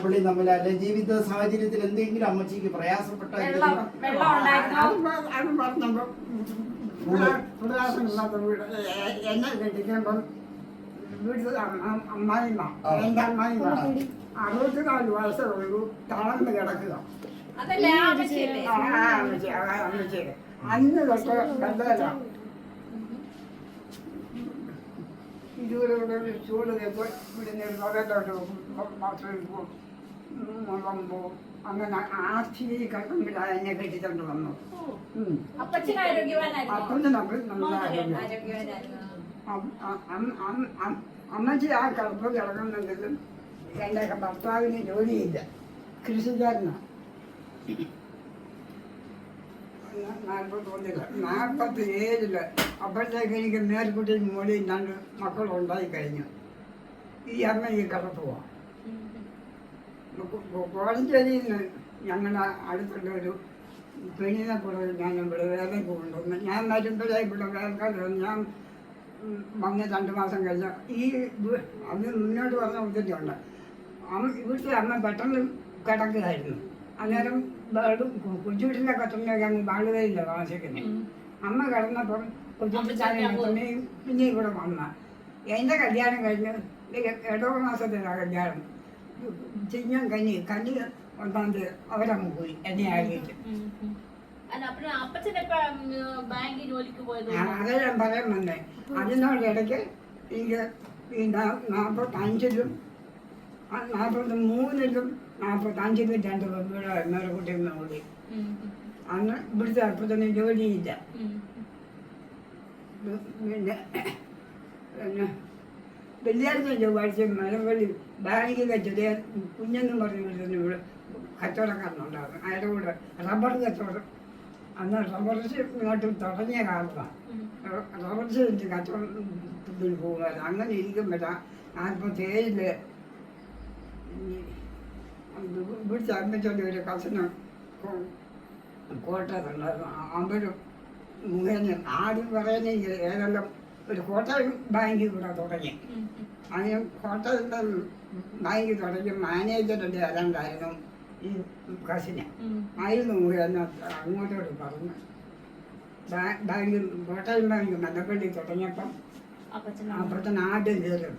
പുള്ളി തമ്മിൽ അല്ലെ ജീവിത സാഹചര്യത്തിൽ എന്തെങ്കിലും അമ്മച്ചിക്ക് പ്രയാസപ്പെട്ട എന്നെ കെട്ടിക്കുമ്പം വീട്ടിൽ അമ്മായിമ്മ എന്റെ അമ്മായിമ്മ 64 വയസ്സേ ഉള്ളൂ, തളർന്ന് കിടക്കുക. അന്ന് തൊട്ട് ബന്ധമല്ല. ഇതുവരെ ചൂട് ഇവിടുന്ന് പുറത്തോട്ട് ബാത്റൂമിൽ പോകും, മുളം പോകും. അങ്ങനെ ആർച്ചി കിടക്കുമ്പോഴാണ് എന്നെ കെട്ടിക്കൊണ്ട് വന്നു. അപ്പച്ചന് അമ്മച്ചി ആ കിടപ്പ് കിടക്കുന്നെങ്കിലും എൻ്റെ ഭർത്താവിന് ജോലിയില്ല, കൃഷിക്കാരനാണ്. 47 അപ്പോഴത്തേക്ക് എനിക്ക് മേൽക്കുട്ടിയും മോളിയും 2 മക്കളുണ്ടായി കഴിഞ്ഞു. ഈ അമ്മ ഈ കിടപ്പ് പോവാം. കോഴഞ്ചേരിയിൽ നിന്ന് ഞങ്ങളുടെ അടുത്തുള്ള ഒരു പെണ്ണിനെ കൂടെ ഞാൻ ഇവിടെ വേലയ്ക്ക് കൊണ്ടുവന്നു. ഞാൻ വരുമ്പോഴേ ഇവിടെ വേലക്കാർ ഞാൻ വന്ന് 2 മാസം കഴിഞ്ഞ ഈ അത് മുന്നോട്ട് പറഞ്ഞ ഉദ്ദേശമുണ്ട്. വീട്ടിൽ അമ്മ പെട്ടെന്ന് കിടക്കുകയായിരുന്നു. അന്നേരം കൊച്ചുവീട്ടിലെ കട്ടലിനൊക്കെ അങ്ങ് ബാളുകയില്ല താമസിക്കുന്നത്. അമ്മ കിടന്നപ്പം കൊച്ചുവീട്ടിൽ പിന്നെ ഇവിടെ വന്ന എൻ്റെ കല്യാണം കഴിഞ്ഞ് 7 മാസത്തിലാണ് കല്യാണം. ചിങ്ങം കഞ്ഞി 1-ാം തീയതി അവരങ്ങ് പോയി എന്നെ ആയിട്ട്. അതേ ഞാൻ പറയാൻ വന്നേ. അതിനോടിടയ്ക്ക് എനിക്ക് 45-ലും 43-ലും 45-ലും 2 പെൺപിള്ളേർ മേലക്കുട്ടിയിൽ കൂടി. അന്ന് ഇവിടുത്തെ അപ്പത്തിന് ജോലിയില്ല. പിന്നെ വെള്ളിയാഴ്ച ചൊവ്വാഴ്ച മലമ്പള്ളി ബാങ്കിൽ വെച്ചത് കുഞ്ഞെന്നും പറഞ്ഞു വിടുന്നു. ഇവിടെ കച്ചവടക്കാരനുണ്ടാകും, അയാളുടെ കൂടെ റബ്ബർ കച്ചവടം. അന്ന് റബ്ബർ ഇങ്ങോട്ട് തുടങ്ങിയ കാലത്താണ്. റബ്ബർ വെച്ച് കച്ചവടത്തിന് പോകുന്നത്. അങ്ങനെ ഇരിക്കുമ്പോഴാണ് 47-ല് ഇവിടുത്തെ അമ്മച്ചോണ്ട് ഒരു കസിന് കോട്ടയത്തുണ്ടായിരുന്നു. അവര് മുഖേന ആദ്യം പറയുന്ന ഏതെല്ലാം ഒരു കോട്ടയം ബാങ്കിൽ കൂടെ തുടങ്ങി. അതിന് കോട്ടയത്തെ ബാങ്കിൽ തുടങ്ങി മാനേജറിൻ്റെ ഏതാണ്ടായിരുന്നു ഈ കസിന്. അതിന് മുഖേന അങ്ങോട്ടോട് പറഞ്ഞു ബാങ്കിൽ കോട്ടയം ബാങ്ക് മല്ലപ്പള്ളി തുടങ്ങിയപ്പം അപ്പുറത്തിന് ആദ്യം കയറും.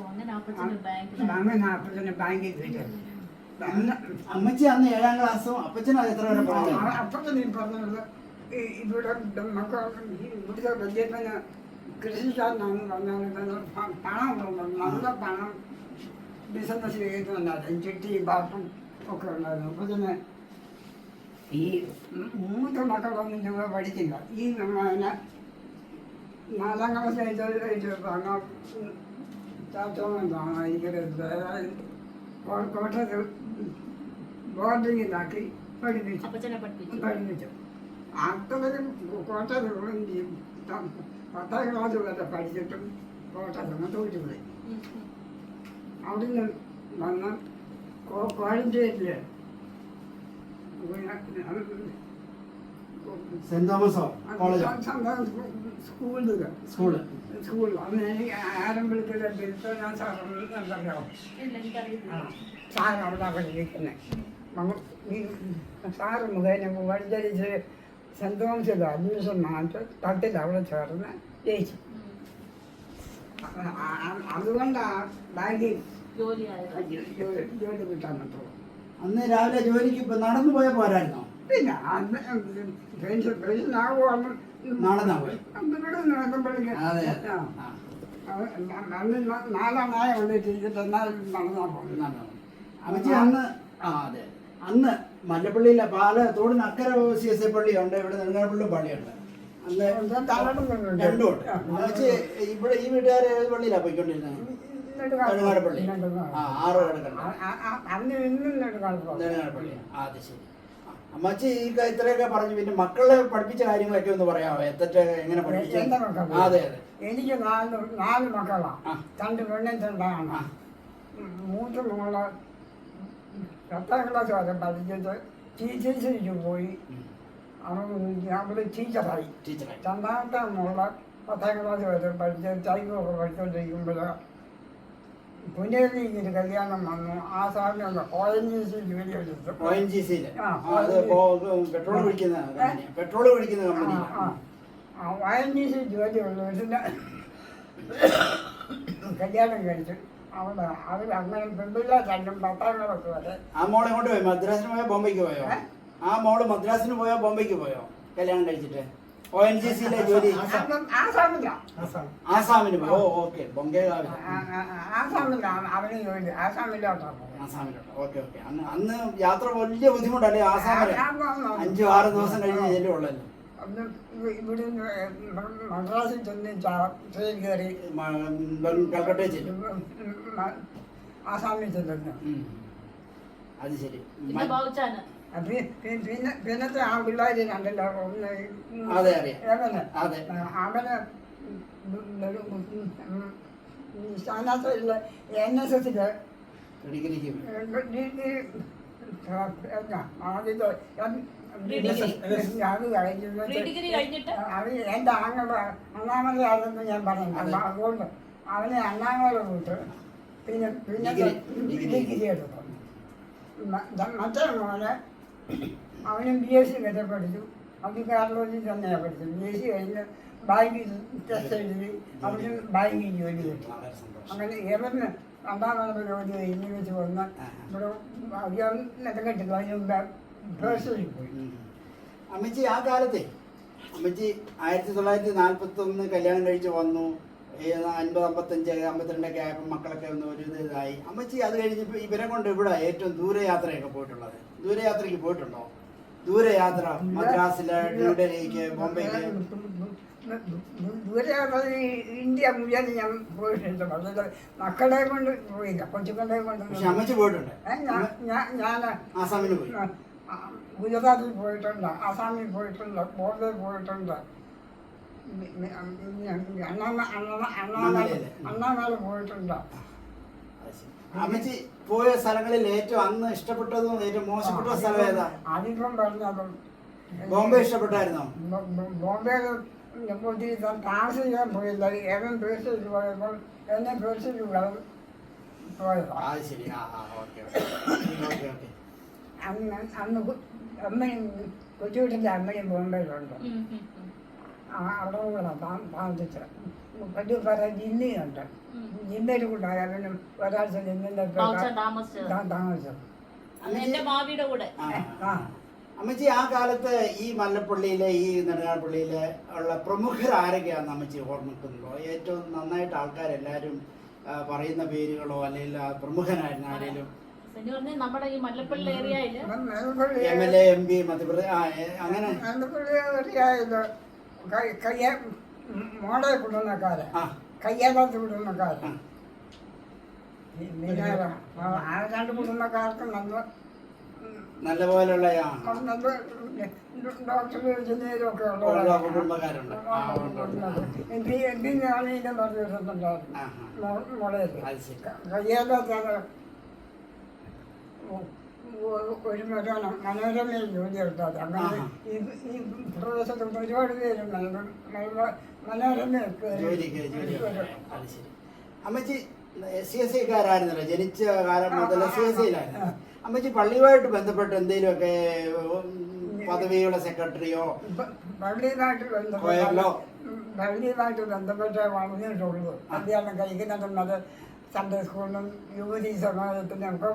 അങ്ങനെ അപ്പച്ചന് ബാങ്കിൽ കയറും. അമ്മച്ചി അന്ന് 7-ാം ക്ലാസ്സും അപ്പച്ചനും എത്ര വരെ പറഞ്ഞു? അപ്പച്ചൻ ഈ പറഞ്ഞത് ഇവിടെ ഇവിടുത്തെ വലിയപ്പന് കൃഷിക്കാരനാണെന്ന് പറഞ്ഞാൽ പണം നല്ല പണം ബിസിനസ് ചെയ്യുന്നുണ്ടായിരുന്നു. ചുറ്റി ബാപ്പും ഒക്കെ ഉണ്ടായിരുന്നു. അപ്പോൾ തന്നെ ഈ 3 മക്കളൊന്നും ഞങ്ങൾ പഠിച്ചില്ല. ഈ പിന്നെ 4-ാം ക്ലാസ് കഴിഞ്ഞ ചാച്ചോന്നാണ് എനിക്കത് കോട്ടയത്ത് ബോർഡിങ്ങിലാക്കി പഠിപ്പിച്ചു. അത്രയും കോട്ടയത്ത് 10-ാം ക്ലാസ് വരെ പഠിച്ചിട്ടും കോട്ടയത്ത് തോറ്റുപോയി. അവിടെ നിന്ന് വന്ന് കോഴഞ്ചേരിയില് സെന്റ് തോമസോ സ്കൂളിൽ അന്ന് എനിക്ക് ആരംഭിക്കൽ ബിൽത്തോനാ സാററിയോ സാർ അവിടെ പഠിപ്പിക്കുന്നത്. സാറ് മുഖേന വഴിചരിച്ച് സെന്റ് തോമസിൽ അഡ്മിഷൻ മാറ്റി 10-ൽ അവിടെ ചേർന്ന് ജയിച്ചു. അതുകൊണ്ടാണ് ബാങ്കിൽ ജോലി കിട്ടാൻ പറ്റുള്ളൂ. അന്ന് രാവിലെ ജോലിക്ക് ഇപ്പൊ നടന്നു പോയ പോരായിരുന്നോ? പിന്നെ അന്ന് പെൻഷനാകുവാണ് നടന്നാ പോയി. അന്ന് 4 നായ കൊണ്ടിട്ട് എന്നാലും നടന്നാ പോകും. അമ്മച്ചി അന്ന് അതെ അന്ന് മല്ലപ്പള്ളിയിലെ തോടിന് അക്കരെ CSI പള്ളിയുണ്ട്, ഇവിടെ നെടുങ്ങാപ്പള്ളി പള്ളിയുണ്ട്. അന്ന് 2 ഉണ്ട്. അമ്മച്ചി ഇവിടെ ഈ വീട്ടുകാരെ ഏത് പള്ളിയിലാണ് പോയിക്കൊണ്ടിരുന്നത്? നെടുങ്ങാപ്പള്ളി. 6 നെടുങ്ങാപ്പള്ളി. അത് ശരി. അമ്മച്ചി ഈ ഇത്രയൊക്കെ പറഞ്ഞു. പിന്നെ മക്കളെ പഠിപ്പിച്ച കാര്യങ്ങളൊക്കെ ഒന്ന് പറയാമോ? എങ്ങനെ പഠിപ്പിച്ചു? അതെ അതെ. എനിക്ക് 4 മക്കളാണ്. 2 പെണ്ണും 2 ആണ്. മൂത്ത മോള് 10-ാം ക്ലാസ് വരെ പഠിച്ചിട്ട് ടീച്ചേഴ്സിലേക്ക് പോയി. അവിടെ ടീച്ചറായി. 2ാമത്തെ മോള് 10-ാം ക്ലാസ് വരെ പഠിച്ച് ടൈമൊക്കെ പഠിച്ചുകൊണ്ടിരിക്കുമ്പോൾ പുനരുദ്ധീക്കൊരു കല്യാണം വന്നു. ആ സമയം ONGC ജോലി എടുത്തു. ONGC-ല് അത് പെട്രോൾ പിടിക്കുന്ന കമ്പനി. ONGC ജോലി ഉള്ളവരുടെ കല്യാണം കഴിച്ചു. അവിടെ അവർ അങ്ങനെ പെൺപിള്ള രണ്ടും 10ാം ക്ലാസ് വരെ. ആ മോളെ കൊണ്ട് പോയി മദ്രാസിന് പോയോ ബോംബെക്ക് പോയോ? ആ മോള് മദ്രാസിന് പോയോ ബോംബെക്ക് പോയോ കല്യാണം കഴിച്ചിട്ട്? ONGC-ലെ ജോലി ആസാമിന് പോയോ? ഓക്കെ, ബൊങ്കേഗാവിൽ ആസാമില്ല. അവന് ജോലി ആസാമിലോട്ടാണ്. ഓക്കെ. അന്ന് യാത്ര വലിയ ബുദ്ധിമുട്ടല്ലേ ആസാമില്? 5-6 ദിവസം കഴിഞ്ഞ് ചെല്ലുള്ളല്ലോ. ഇവിടെ മദ്രാസിൽ ചെന്ന് ട്രെയിൻ കയറി കൽക്കട്ടയിൽ ചെല്ലും. ആസാമിൽ ചെല്ലുന്നു. അത് ശരി. പിന്നത്തെ ആ പിള്ളേര് കണ്ടല്ലോ. അതെ അറിയാം. അവന് സ്ഥാനാർത്ഥിയില് NSS-ല് അവന് എൻ്റെ ആങ്ങളുടെ അണ്ണാമലയാണെന്ന് ഞാൻ പറഞ്ഞു. അതുകൊണ്ട് അവനെ അണ്ണാമല കൂട്ട് പിന്നെ ഡിഗ്രി എടുത്തു. മറ്റേ മോനെ അവനും BSc വരെ പഠിച്ചു. അത് കേരളത്തിൽ തന്നെയാണ് പഠിച്ചത്. BSc കഴിഞ്ഞ് ബാങ്കിൽ ടെസ്റ്റ് എഴുതി അവനും ബാങ്കിൽ ജോലി കിട്ടി. അങ്ങനെ ഇവന് 2ാമത് ജോലി കഴിഞ്ഞ് വെച്ച് വന്ന് ഇവിടെ അധികം നെട്ടക്കെട്ടില്ല. അതിന് മുമ്പ് പേഴ്സണിൽ പോയി. അമ്മച്ചി ആ കാലത്തെ അമ്മച്ചി 1941 കല്യാണം കഴിച്ച് വന്നു. 50, 55, 52 ആയപ്പോൾ മക്കളൊക്കെ ഒന്ന് ഒരു ഇതായി. അമ്മച്ചി അത് കഴിഞ്ഞപ്പോൾ ഇവരെ കൊണ്ട് ഇവിടെ ഏറ്റവും ദൂരയാത്രയൊക്കെ പോയിട്ടുള്ളത്? ദൂരയാത്രയ്ക്ക് പോയിട്ടുണ്ടോ? ദൂരയാത്ര മദ്രാസില്, ന്യൂഡൽഹിക്ക്, ബോംബെക്ക്? ദൂരയാത്ര ഇന്ത്യ മുഴുവൻ ഞാൻ പോയിട്ടുണ്ട്. വളരെ മക്കളെ കൊണ്ട് പോയില്ല, കൊച്ചുക്കളെ കൊണ്ട്. പക്ഷെ അമ്മച്ചി പോയിട്ടുണ്ട്. ഞാൻ ആസാമിന് പോയി, ഗുജറാത്തിൽ പോയിട്ടുണ്ട്, ആസാമിൽ പോയിട്ടുണ്ട്, ബോംബെ പോയിട്ടുണ്ട്, അണ്ണാമല പോയിട്ടുണ്ട്. അമ്മച്ചി പോയ സ്ഥലങ്ങളിൽ ഏറ്റവും അന്ന് ഇഷ്ടപ്പെട്ടതും ഏറ്റവും മോശപ്പെട്ട സ്ഥലം ഏതാ? അതിപ്പം പറഞ്ഞതും ബോംബെ ഇഷ്ടപ്പെട്ടായിരുന്നോ? ബോംബെ ഒത്തിരി താമസിക്കാൻ പോയില്ല. ഏവൻ പേഴ്സിൽ പോയപ്പോൾ എന്നെ പേഴ്സിൽ പോയതാ. അന്ന് അമ്മയും കൊച്ചുകുട്ടിൻ്റെ അമ്മയും ബോംബെയിലുണ്ട്. അവിടെ കൂടെ താമസിച്ചത്. വലിയ പറ ജില്ലയുണ്ട്. ജില്ലയിൽ കൂടായാലും ഒരാഴ്ച ജില്ലയുടെ താമസിച്ചത്. അമ്മച്ചി ആ കാലത്ത് ഈ മല്ലപ്പള്ളിയിലെ ഈ നെടുങ്ങാപ്പള്ളിയിലെ ഉള്ള പ്രമുഖരാരൊക്കെയാണ് അമ്മച്ചി ഓർമ്മിക്കുന്നുണ്ടോ? ഏറ്റവും നന്നായിട്ട് ആൾക്കാരെല്ലാവരും പറയുന്ന പേരുകളോ അല്ലെങ്കിൽ പ്രമുഖനായിരുന്നു ആരെങ്കിലും? നമ്മുടെ ഈ മല്ലപ്പള്ളി ഏരിയയില് MLA, MP, മധ്യപ്രദേശ് അങ്ങനെ മോളെ കുടുംബക്കാര്, കയ്യാളത്ത് കുടുംബക്കാര്, പിന്നെ ആ 2 കുടുംബക്കാർക്ക് നല്ല പോലുള്ള ഡോക്ടർ എഞ്ചിനീയറൊക്കെ കുടുംബക്കാരുണ്ട്. എന്തിനാണെങ്കിലും പറഞ്ഞിട്ടുണ്ടായിരുന്നു. മോളെ കയ്യാളത്താണ് ഒരു മനോരമയിൽ ജോലി എടുത്തത്. അങ്ങനെ ഈ പ്രദേശത്ത് ഒരുപാട് പേര് മനോരമയൊക്കെ. അമ്മച്ചി SCSIക്കാരായിരുന്നല്ലോ, ജനിച്ച കാലം മുതൽ SCSIയിലായിരുന്നു. അമ്മച്ചി പള്ളിയുമായിട്ട് ബന്ധപ്പെട്ട് എന്തെങ്കിലുമൊക്കെ പദവിയുള്ള സെക്രട്ടറിയോ പള്ളിയുമായിട്ട് ബന്ധപ്പെട്ടേ വളർന്നിട്ടുള്ളൂ. കല്യാണം കഴിക്കുന്നതും അത് സൺഡേ സ്കൂളിലും യുവതി സമാജത്തിനും ഒക്കെ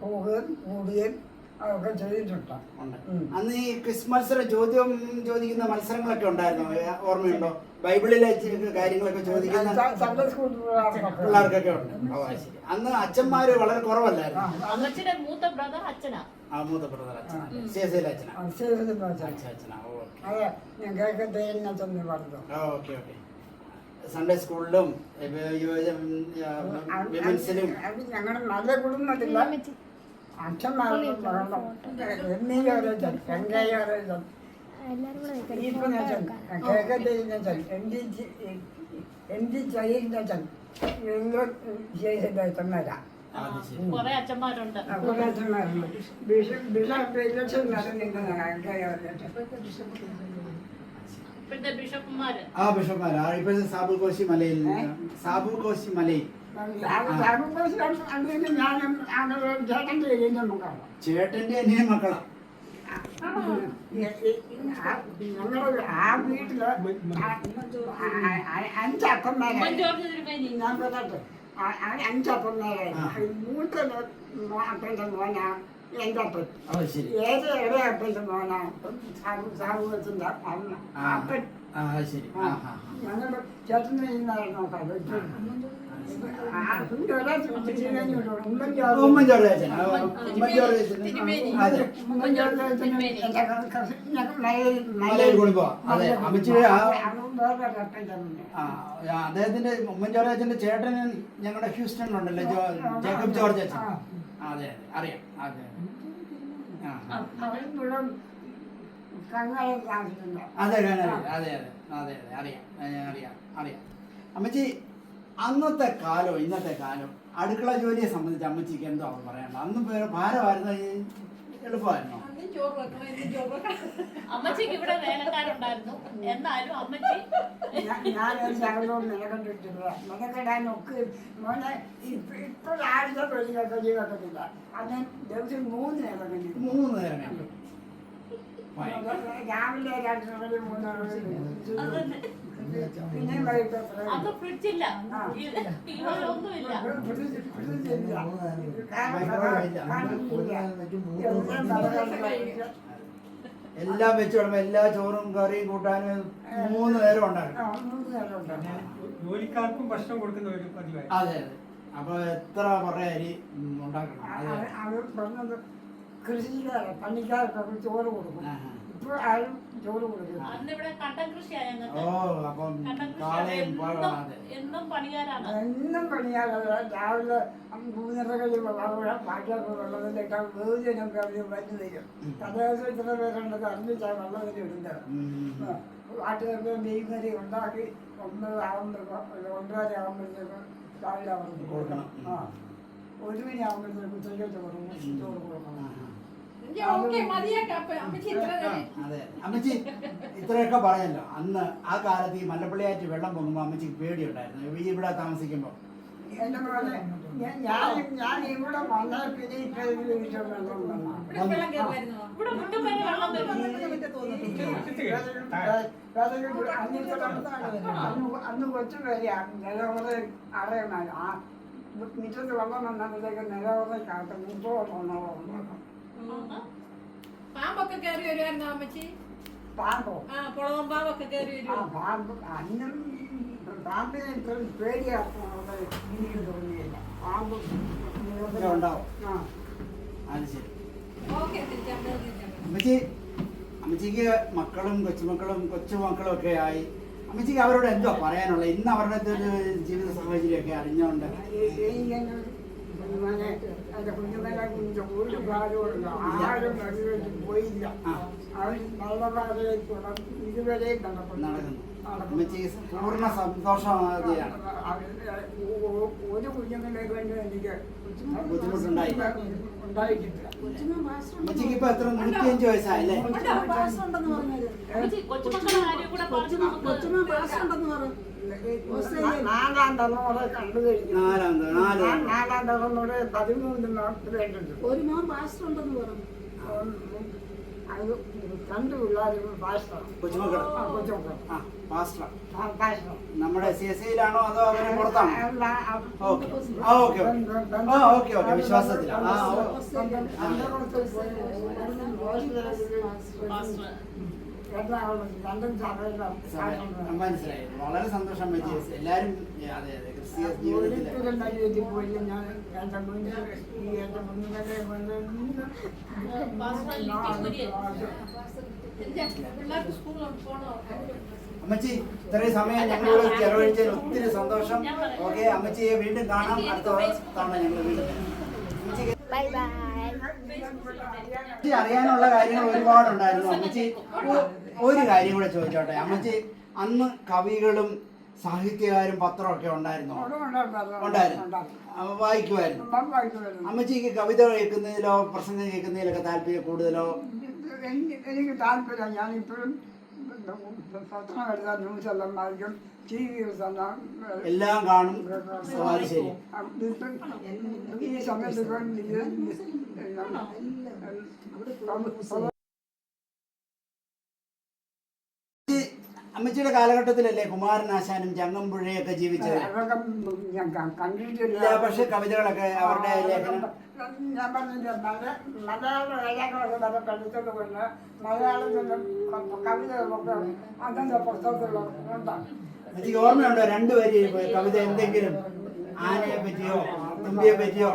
പോവുകയും കൂടുകയും അതൊക്കെ ചെയ്തിട്ടുണ്ട്. അന്ന് ഈ ക്വിസ് മത്സരം ചോദിക്കുന്ന മത്സരങ്ങളൊക്കെ ഉണ്ടായിരുന്നോ? ഓർമ്മയുണ്ടോ? ബൈബിളിലെ കാര്യങ്ങളൊക്കെ ചോദിക്കുന്ന സൺഡേ സ്കൂൾ പിള്ളേർക്കൊക്കെ ഉണ്ട്. അന്ന് അച്ഛന്മാര് വളരെ കുറവല്ലായിരുന്നു. മൂത്ത ബ്രദർ അച്ഛനാ. മൂത്ത ബ്രദർ അച്ഛനാ, SCSIയിലെ അച്ഛനാ. അതെ, ഞാൻ കേൾക്കട്ടെ ചെന്ന് പറഞ്ഞു. ഓക്കെ. സൺഡേ സ്കൂളിലും വിമൻസിലും ഞങ്ങളുടെ നല്ല കുടുംബത്തില്ല. അച്ഛന്മാരും കുറെ അച്ഛന്മാരുണ്ട്. ഇലക്ഷൻ നടന്നിട്ടുണ്ട്. ബിഷപ്പുമാര് ബിഷപ്പുമാര് ഇപ്പോഴത്തെ സാബു കോശി മലയിൽ ഞാനും അങ്ങനെ ചേട്ടൻ്റെ ഏരിയൻ്റെ മക്കളാണ്. ചേട്ടന്റെ അനിയൻ മക്കളാ. ഞങ്ങളുടെ ആ വീട്ടില് 5 അപ്പന്മാരായി. ജോർജ് തിരുമേനി. ഞാൻ പറയട്ടെ, 5 അപ്പന്മാരായി. മൂത്ത അപ്പൻ്റെ മോനാ എൻ്റെ അപ്പൻ. ഓ ശരി. ഏത് ഇടയ അപ്പൻ്റെ മോനാ സാഹുവത്തിന്റെ അമ്മ അപ്പൻ. ആ ശരി. ആ ആ ഞങ്ങളുടെ ചേട്ടൻ്റെ ചെയ്യുന്നതായിരുന്നു നോക്കാം. ഉമ്മൻ ജോർജ് അച്ഛൻ. ഉമ്മൻ ജോർജ് അച്ഛൻ. അതെ. മലയിൽ കുടുംബം. അതെ. അമ്മച്ചിയുടെ അദ്ദേഹത്തിന്റെ ഉമ്മൻ ജോർജ് അച്ഛന്റെ ചേട്ടൻ ഞങ്ങളുടെ ഹ്യൂസ്റ്റണിലുണ്ടല്ലോ, ജേക്കബ് ജോർജ് അച്ഛൻ. അതെ അതെ അറിയാം. അതെ അതെ അതെ അതെ അതെ അറിയാം അറിയാം അറിയാം. അമ്മച്ചി, അന്നത്തെ കാലവും ഇന്നത്തെ കാലം അടുക്കള ജോലിയെ സംബന്ധിച്ച് അമ്മച്ചിക്ക് എന്തോ പറയണ്ട? അന്ന് ഭാരമായിരുന്നു, എളുപ്പമായിരുന്നോ? അമ്മച്ചിക്ക് ഇവിടെ വേലക്കാരുണ്ടായിരുന്നു, എന്നാലും അമ്മച്ചി ഞാനൊരു ശകലവും നിലകണ്ടിട്ടില്ല. നിലക്കെടാനൊക്കെ മോനെ ഇപ്പോഴാഴ്ച തൊഴിലൊക്കെ വെക്കത്തില്ല. അന്ന് ദിവസം 3 നേരം കണ്ടു. 3 നേരം കണ്ടു. രാവിലെ 2 മണി 3 മണി പിന്നെ വൈകിട്ട് അന്ന് ഫ്രിഡ്ജില്ല, ഒന്നുമില്ല. എല്ലാം വെച്ച് വിടുമ്പോ എല്ലാ ചോറും കറിയും കൂട്ടാനും 3 നേരം ഉണ്ടായിരുന്നു. ജോലിക്കാർക്കും ഭക്ഷണം കൊടുക്കുന്ന ഒരു പതിവായി. അതെ അതെ. അപ്പൊ എത്ര പറയാ അരി ഉണ്ടാക്കണം? അത് പറഞ്ഞത് കൃഷിക്കാരെ പണിക്കാർക്കൊക്കെ ചോറ് കൊടുക്കും. ഇപ്പോൾ ആരും ചോറ് കൊടുക്കും. അന്നിവിടെ കണ്ടം കൃഷിയായ ഓ അപ്പം കാളയും എന്നും പണിയാരാണ്. എന്നും പണിയാതെ രാവിലെ 3:30 ബാക്കിയൊക്കെ വെള്ളത്തിലേക്കാൾ വേദിനൊക്കെ അവർ വന്നു തരും. തലേദിവസം ഇത്ര പേരുണ്ടത് അറിഞ്ഞിട്ടാണ് വെള്ളത്തിൽ ഇടുന്നത്. വാട്ടുകാർക്ക് മീൻ കറി ഉണ്ടാക്കി 9 ആകുമ്പോഴേക്കും 9:30 ആകുമ്പോഴത്തേക്കും രാവിലെ അവർക്ക് കൊടുക്കണം. 1 മണി ആകുമ്പോഴത്തേക്കും ചോറ് കൊടുക്കണം. അതെ. അമ്മച്ചി ഇത്രയൊക്കെ പറഞ്ഞല്ലോ. അന്ന് ആ കാലത്ത് ഈ മല്ലപ്പള്ളിയാറ്റ് വെള്ളം പൊങ്ങുമ്പോ അമ്മച്ചിക്ക് പേടിയുണ്ടായിരുന്നു ഈ ഇവിടെ താമസിക്കുമ്പോ? എന്റെ മോനെ ഞാൻ ഇവിടെ വന്നാൽ പിന്നെ അന്ന് കൊച്ചു പേരെയാണ് നിലവറ അറിയണം. ആ മുറ്റത്ത് വെള്ളം വന്നപ്പോഴത്തേക്ക് നിലവറ കാത്ത 30 പാമ്പൊക്കെ കയറി വരുമായിരുന്നു അമ്മച്ചി? പാമ്പോ? കുളവും പാമ്പൊക്കെ കയറി വരും. പാമ്പ് അന്നും പാമ്പിനെ ഇത്രയും പേടിയാക്കുന്നത് എനിക്ക് തോന്നിയില്ല. പാമ്പ് ഉണ്ടാവും. അത് ശരി. ഓക്കെ, തിരിച്ചാൽ അമ്മച്ചി, അമ്മച്ചിക്ക് മക്കളും കൊച്ചുമക്കളും ഒക്കെ ആയി. അമ്മച്ചിക്ക് അവരോട് എന്തോ പറയാനുള്ളത്? ഇന്ന് അവരുടെ ഒരു ജീവിത സാഹചര്യമൊക്കെ അറിഞ്ഞുകൊണ്ട് എന്റെ കുഞ്ഞുങ്ങളെ കുഞ്ഞു ഒരു പ്രായമുണ്ട്. ആരും നടുവേറ്റ് പോയില്ല. അവർ നല്ല പാതയിൽക്കൂടെ ഇതുവരെയും നടക്കുന്നു. അമ്മച്ചിക്ക് പൂർണ്ണ സന്തോഷമാണ്. ഒരു കുഞ്ഞുങ്ങളെ കൊണ്ട് എനിക്ക് ബുദ്ധിമുട്ടുണ്ടായിട്ടില്ല. അമ്മച്ചിക്ക് ഇപ്പൊ എത്ര 105 വയസ്സായല്ലേ? കൊച്ചുമക്കളുടെ കാര്യം കൂടെ പറഞ്ഞു നമുക്ക്. 4-ാം തലമുറ കണ്ടു കഴിഞ്ഞു. 4-ാം തലമുറ 13 നാട്ടിലുണ്ട്. ഒരു മോൻ പാസ്റ്റർ ഉണ്ടെന്ന് പറഞ്ഞു. അത് 2 പിള്ളേരും പാസ്റ്ററാണ്. കൊച്ചുമക്കൾ പാസ്റ്റർ നമ്മുടെ CSIയിലാണോ അതോ അവരെ പുറത്താണോ? ഓക്കെ ഓക്കെ വിശ്വാസത്തിലാണ്. മനസ്സിലായി. വളരെ സന്തോഷം. എല്ലാരും അതെ അതെ ക്രിസ്തീയ ജീവിതത്തിൽ പിള്ളേർക്ക് സ്കൂളിൽ പോകണോ? അമ്മച്ചി ഇത്രയും സമയം ഞങ്ങളോട് ചെലവഴിച്ചതിൽ ഒത്തിരി സന്തോഷം. ഓക്കെ, അമ്മച്ചിയെ വീണ്ടും കാണാം. അടുത്ത തവണ ഞങ്ങൾ വീണ്ടും. അമ്മച്ചി അറിയാനുള്ള കാര്യങ്ങൾ ഒരുപാടുണ്ടായിരുന്നു. അമ്മച്ചി ഒരു കാര്യം കൂടെ ചോദിച്ചോട്ടെ? അമ്മച്ചി അന്ന് കവികളും സാഹിത്യകാരും പത്രമൊക്കെ ഉണ്ടായിരുന്നോ? ഉണ്ടായിരുന്നു. വായിക്കുമായിരുന്നു. അമ്മച്ചിക്ക് കവിത കേൾക്കുന്നതിലോ പ്രസംഗം കേൾക്കുന്നതിലൊക്കെ താല്പര്യം കൂടുതലോ? എനിക്ക് താല്പര്യം. ഞാനിപ്പോഴും പത്രം എഴുതാൻ ന്യൂസ് എല്ലാം വായിക്കും, ടി വി എല്ലാം കാണും. ഓ, അത് ശരി. ഈ സമയത്ത് അമ്മച്ചിയുടെ കാലഘട്ടത്തിലല്ലേ കുമാരനാശാനും ചങ്ങമ്പുഴയൊക്കെ ജീവിച്ചത്? ഞാൻ കണ്ടിട്ടില്ല. ഇല്ല, പക്ഷെ കവിതകളൊക്കെ അവരുടെ ലേഖനം. ഞാൻ പറഞ്ഞില്ല, മലയാള ഏഴാക്കളൊക്കെ വരെ പഠിച്ചത് കൊണ്ട് മലയാളത്തിലും കവിതകളൊക്കെ അതിൻ്റെ പുസ്തകത്തിലുണ്ടാകും. എനിക്ക് ഓർമ്മയുണ്ടോ 2 വരി കവിത, എന്തെങ്കിലും ആനയെ പറ്റിയോ തുമ്പിയെ പറ്റിയോ?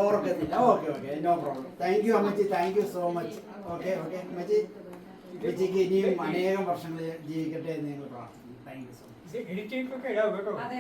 ഓർക്കത്തില്ല. Okay okay, no problem. Thank you അമ്മച്ചി, thank you so much. Okay okay അമ്മച്ചി, അമ്മച്ചിക്ക് ഇനിയും അനേകം വർഷങ്ങൾ ജീവിക്കട്ടെ എന്ന് ഞങ്ങൾ പ്രാർത്ഥിക്കുന്നു. Thank you so much. Editing ഒക്കെ ഇടാവും കേട്ടോ. അതെ